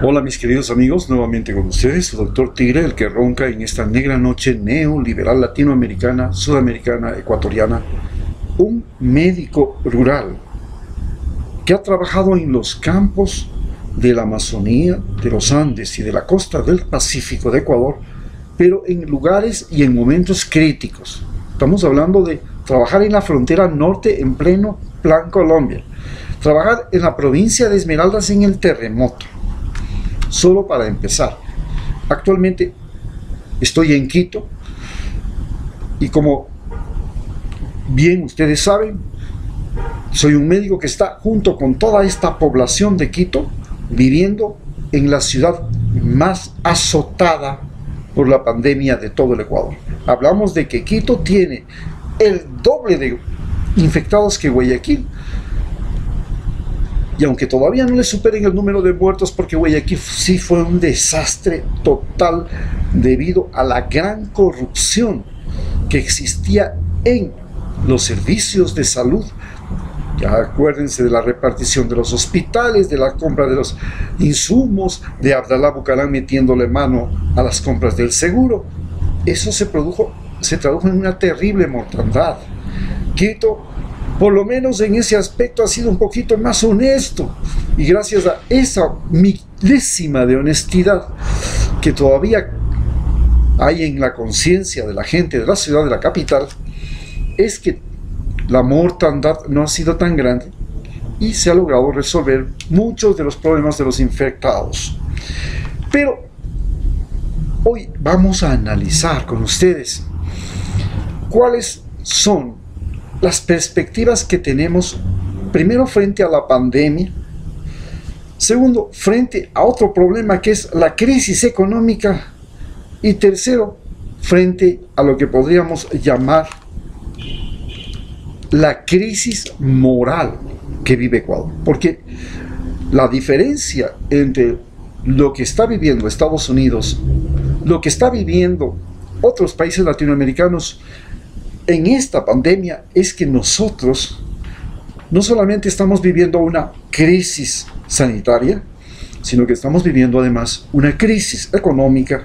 Hola mis queridos amigos, nuevamente con ustedes, su doctor Tigre, el que ronca en esta negra noche neoliberal latinoamericana, sudamericana, ecuatoriana, un médico rural que ha trabajado en los campos de la Amazonía, de los Andes y de la costa del Pacífico de Ecuador, pero en lugares y en momentos críticos. Estamos hablando de trabajar en la frontera norte en pleno Plan Colombia, trabajar en la provincia de Esmeraldas en el terremoto. Solo para empezar, actualmente estoy en Quito y como bien ustedes saben, soy un médico que está junto con toda esta población de Quito viviendo en la ciudad más azotada por la pandemia de todo el Ecuador. Hablamos de que Quito tiene el doble de infectados que Guayaquil. Y aunque todavía no le superen el número de muertos, porque Guayaquil sí fue un desastre total debido a la gran corrupción que existía en los servicios de salud. Ya acuérdense de la repartición de los hospitales, de la compra de los insumos, de Abdalá Bucaram metiéndole mano a las compras del seguro. Eso se tradujo en una terrible mortandad. Quito, por lo menos en ese aspecto, ha sido un poquito más honesto, y gracias a esa milésima de honestidad que todavía hay en la conciencia de la gente de la ciudad, de la capital, es que la mortandad no ha sido tan grande y se ha logrado resolver muchos de los problemas de los infectados. Pero hoy vamos a analizar con ustedes cuáles son las perspectivas que tenemos, primero frente a la pandemia, segundo frente a otro problema que es la crisis económica, y tercero frente a lo que podríamos llamar la crisis moral que vive Ecuador. Porque la diferencia entre lo que está viviendo Estados Unidos, lo que está viviendo otros países latinoamericanos en esta pandemia, es que nosotros no solamente estamos viviendo una crisis sanitaria, sino que estamos viviendo además una crisis económica,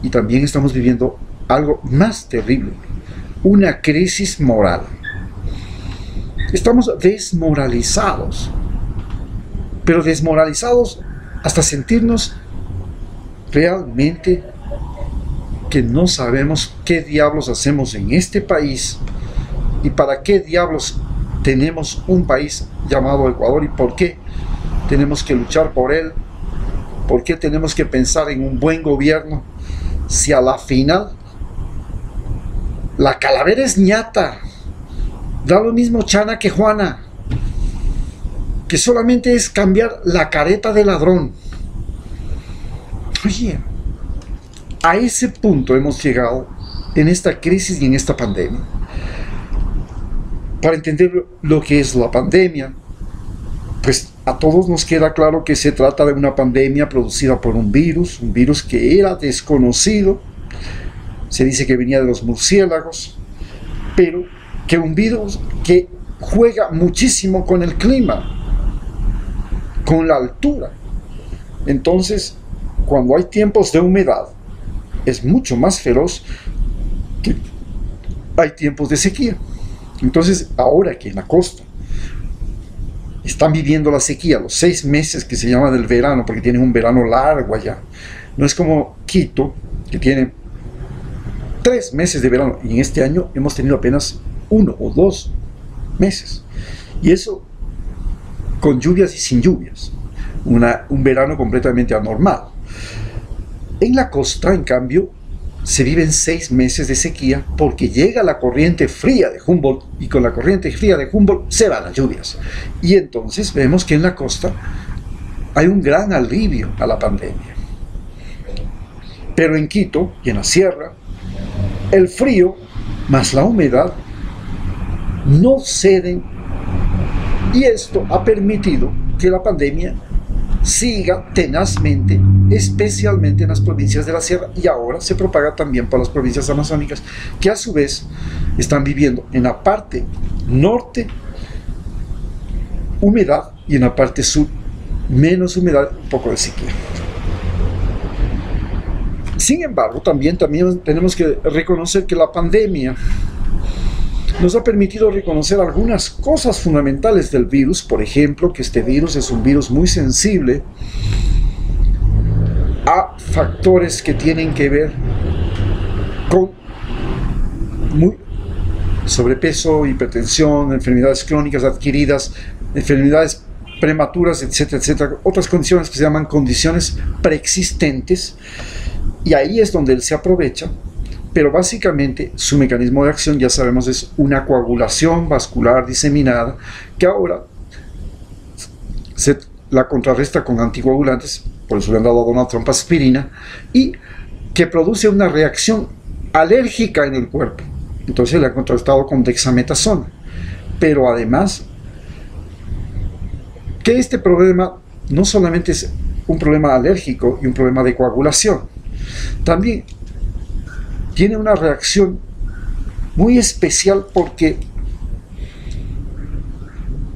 y también estamos viviendo algo más terrible, una crisis moral. Estamos desmoralizados, pero desmoralizados hasta sentirnos realmente que no sabemos qué diablos hacemos en este país y para qué diablos tenemos un país llamado Ecuador, y por qué tenemos que luchar por él, por qué tenemos que pensar en un buen gobierno, si a la final la calavera es ñata, da lo mismo Chana que Juana, que solamente es cambiar la careta de ladrón. Oye, a ese punto hemos llegado en esta crisis y en esta pandemia. Para entender lo que es la pandemia, pues a todos nos queda claro que se trata de una pandemia producida por un virus que era desconocido. Se dice que venía de los murciélagos, pero que un virus que juega muchísimo con el clima, con la altura. Entonces, cuando hay tiempos de humedad, es mucho más feroz que hay tiempos de sequía. Entonces, ahora que en la costa están viviendo la sequía, los 6 meses que se llama del verano, porque tienen un verano largo allá, no es como Quito, que tiene 3 meses de verano, y en este año hemos tenido apenas 1 o 2 meses, y eso con lluvias y sin lluvias, un verano completamente anormal. En la costa, en cambio, se viven 6 meses de sequía porque llega la corriente fría de Humboldt, y con la corriente fría de Humboldt se van las lluvias. Y entonces vemos que en la costa hay un gran alivio a la pandemia. Pero en Quito y en la sierra, el frío más la humedad no ceden, y esto ha permitido que la pandemia siga tenazmente, especialmente en las provincias de la sierra, y ahora se propaga también por las provincias amazónicas, que a su vez están viviendo en la parte norte humedad y en la parte sur menos humedad, un poco de sequía. Sin embargo, también tenemos que reconocer que la pandemia nos ha permitido reconocer algunas cosas fundamentales del virus. Por ejemplo, que este virus es un virus muy sensible a factores que tienen que ver con sobrepeso, hipertensión, enfermedades crónicas adquiridas, enfermedades prematuras, etcétera, etcétera, otras condiciones que se llaman condiciones preexistentes, y ahí es donde él se aprovecha. Pero básicamente su mecanismo de acción, ya sabemos, es una coagulación vascular diseminada, que ahora se la contrarresta con anticoagulantes, por eso le han dado a Donald Trump aspirina, y que produce una reacción alérgica en el cuerpo. Entonces le han contrarrestado con dexametasona. Pero además, que este problema no solamente es un problema alérgico y un problema de coagulación, también tiene una reacción muy especial, porque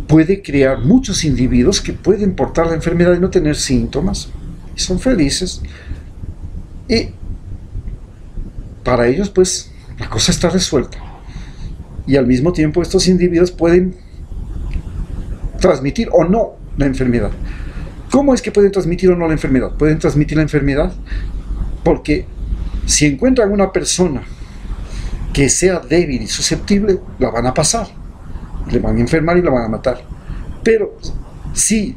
puede crear muchos individuos que pueden portar la enfermedad y no tener síntomas, y son felices, y para ellos pues la cosa está resuelta, y al mismo tiempo estos individuos pueden transmitir o no la enfermedad. ¿Cómo es que pueden transmitir o no la enfermedad? Pueden transmitir la enfermedad porque si encuentran una persona que sea débil y susceptible, la van a pasar, le van a enfermar y la van a matar. Pero si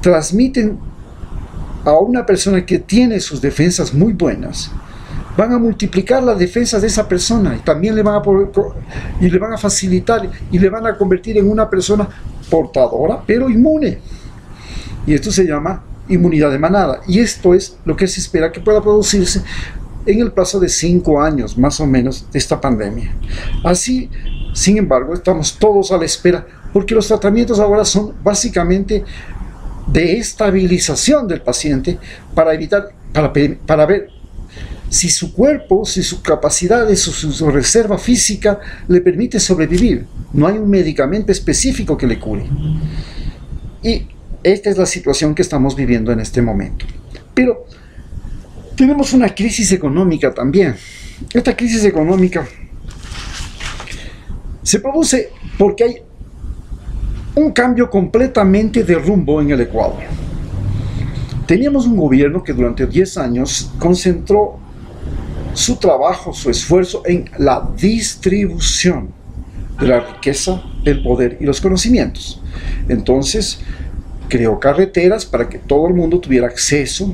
transmiten a una persona que tiene sus defensas muy buenas, van a multiplicar las defensas de esa persona, y también le van a facilitar y le van a convertir en una persona portadora pero inmune, y esto se llama inmunidad de manada, y esto es lo que se espera que pueda producirse en el plazo de 5 años más o menos de esta pandemia. Así, sin embargo, estamos todos a la espera, porque los tratamientos ahora son básicamente de estabilización del paciente para ver si su cuerpo, si su capacidad, su reserva física le permite sobrevivir. No hay un medicamento específico que le cure. Y esta es la situación que estamos viviendo en este momento. Pero tenemos una crisis económica también. Esta crisis económica se produce porque hay un cambio completamente de rumbo en el Ecuador. Teníamos un gobierno que durante 10 años concentró su trabajo, su esfuerzo en la distribución de la riqueza, el poder y los conocimientos. Entonces creó carreteras para que todo el mundo tuviera acceso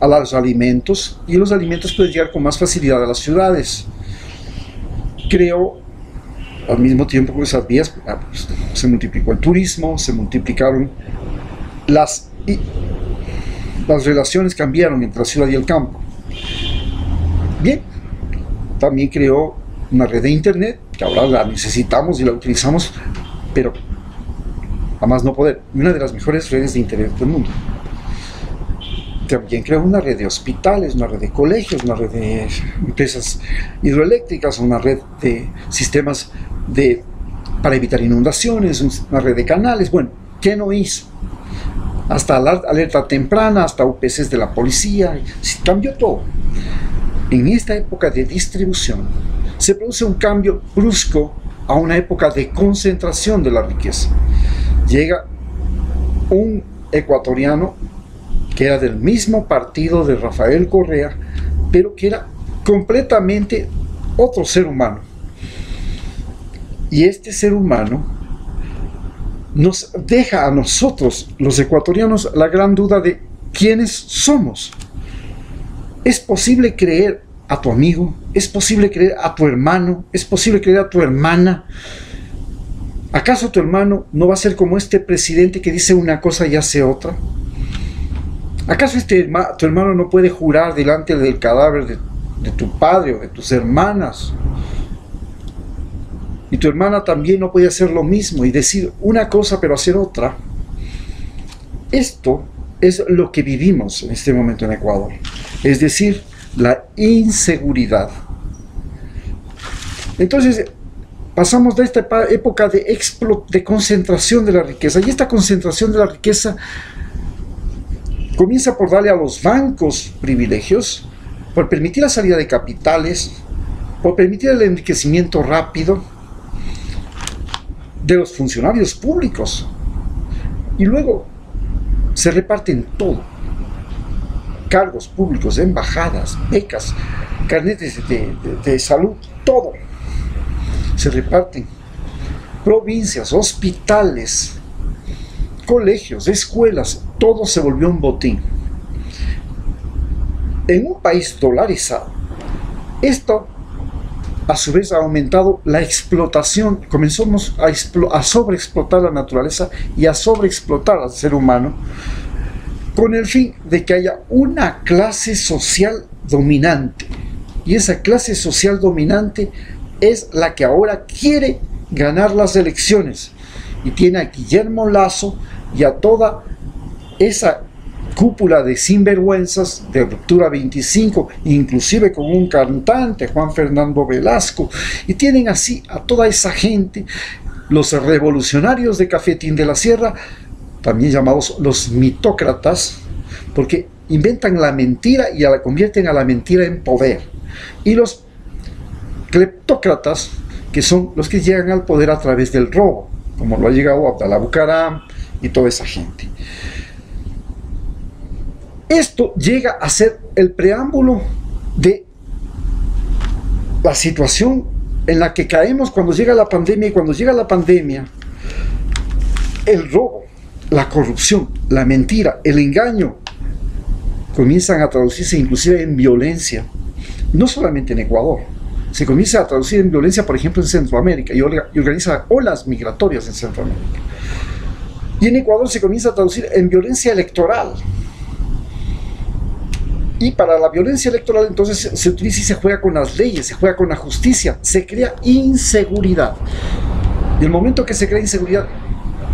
a los alimentos, y los alimentos pueden llegar con más facilidad a las ciudades. Creó al mismo tiempo con esas vías, pues, se multiplicó el turismo, se multiplicaron las relaciones, cambiaron entre la ciudad y el campo. Bien, también creó una red de internet, que ahora la necesitamos y la utilizamos, pero a más no poder, una de las mejores redes de internet del mundo. También creó una red de hospitales, una red de colegios, una red de empresas hidroeléctricas, una red de sistemas para evitar inundaciones, una red de canales. Bueno, ¿qué no hizo? Hasta alerta temprana, hasta UPCs de la policía, cambió todo. En esta época de distribución se produce un cambio brusco a una época de concentración de la riqueza. Llega un ecuatoriano que era del mismo partido de Rafael Correa, pero que era completamente otro ser humano. Y este ser humano nos deja a nosotros, los ecuatorianos, la gran duda de quiénes somos. ¿Es posible creer a tu amigo? ¿Es posible creer a tu hermano? ¿Es posible creer a tu hermana? ¿Acaso tu hermano no va a ser como este presidente que dice una cosa y hace otra? ¿Acaso tu hermano no puede jurar delante del cadáver de tu padre o de tus hermanas? Y tu hermana también no puede hacer lo mismo y decir una cosa pero hacer otra. Esto es lo que vivimos en este momento en Ecuador. Es decir, la inseguridad. Entonces, pasamos de esta época de concentración de la riqueza, y esta concentración de la riqueza comienza por darle a los bancos privilegios, por permitir la salida de capitales, por permitir el enriquecimiento rápido de los funcionarios públicos, y luego se reparten todo: cargos públicos, embajadas, becas, carnetes de salud, todo se reparten. Provincias, hospitales, colegios, escuelas, todo se volvió un botín. En un país dolarizado, esto a su vez ha aumentado la explotación. Comenzamos a sobreexplotar la naturaleza y a sobreexplotar al ser humano, con el fin de que haya una clase social dominante. Y esa clase social dominante es la que ahora quiere ganar las elecciones, y tiene a Guillermo Lasso y a toda esa cúpula de sinvergüenzas de Ruptura 25, inclusive con un cantante, Juan Fernando Velasco, y tienen así a toda esa gente, los revolucionarios de Cafetín de la Sierra, también llamados los mitócratas, porque inventan la mentira y la convierten a la mentira en poder, y los cleptócratas, que son los que llegan al poder a través del robo, como lo ha llegado Abdalá Bucaram y toda esa gente. Esto llega a ser el preámbulo de la situación en la que caemos cuando llega la pandemia. Y cuando llega la pandemia, el robo, la corrupción, la mentira, el engaño comienzan a traducirse inclusive en violencia, no solamente en Ecuador. Se comienza a traducir en violencia, por ejemplo, en Centroamérica, y organiza olas migratorias en Centroamérica. Y en Ecuador se comienza a traducir en violencia electoral. Y para la violencia electoral entonces se utiliza y se juega con las leyes, se juega con la justicia, se crea inseguridad. Y el momento que se crea inseguridad,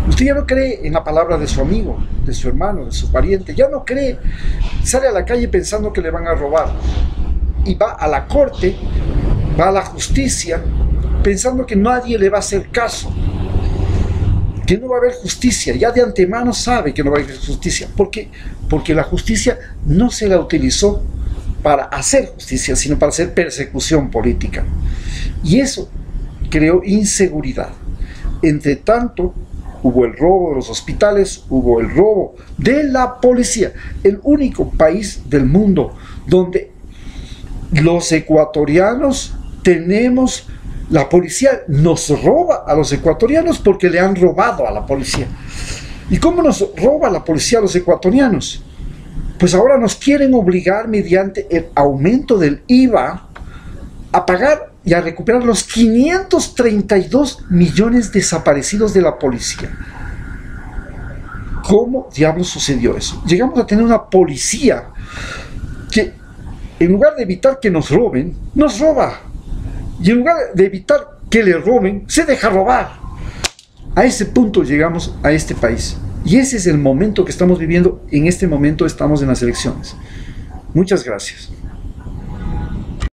usted ya no cree en la palabra de su amigo, de su hermano, de su pariente, ya no cree, sale a la calle pensando que le van a robar, y va a la corte, va a la justicia, pensando que nadie le va a hacer caso, que no va a haber justicia. Ya de antemano sabe que no va a haber justicia. ¿Por qué? Porque la justicia no se la utilizó para hacer justicia, sino para hacer persecución política. Y eso creó inseguridad. Entre tanto, hubo el robo de los hospitales, hubo el robo de la policía. El único país del mundo donde los ecuatorianos tenemos, la policía nos roba a los ecuatorianos porque le han robado a la policía. ¿Y cómo nos roba la policía a los ecuatorianos? Pues ahora nos quieren obligar, mediante el aumento del IVA, a pagar y a recuperar los 532 millones desaparecidos de la policía. ¿Cómo diablos sucedió eso? Llegamos a tener una policía que, en lugar de evitar que nos roben, nos roba. Y en lugar de evitar que le roben, se deja robar. A ese punto llegamos a este país. Y ese es el momento que estamos viviendo. En este momento estamos en las elecciones. Muchas gracias.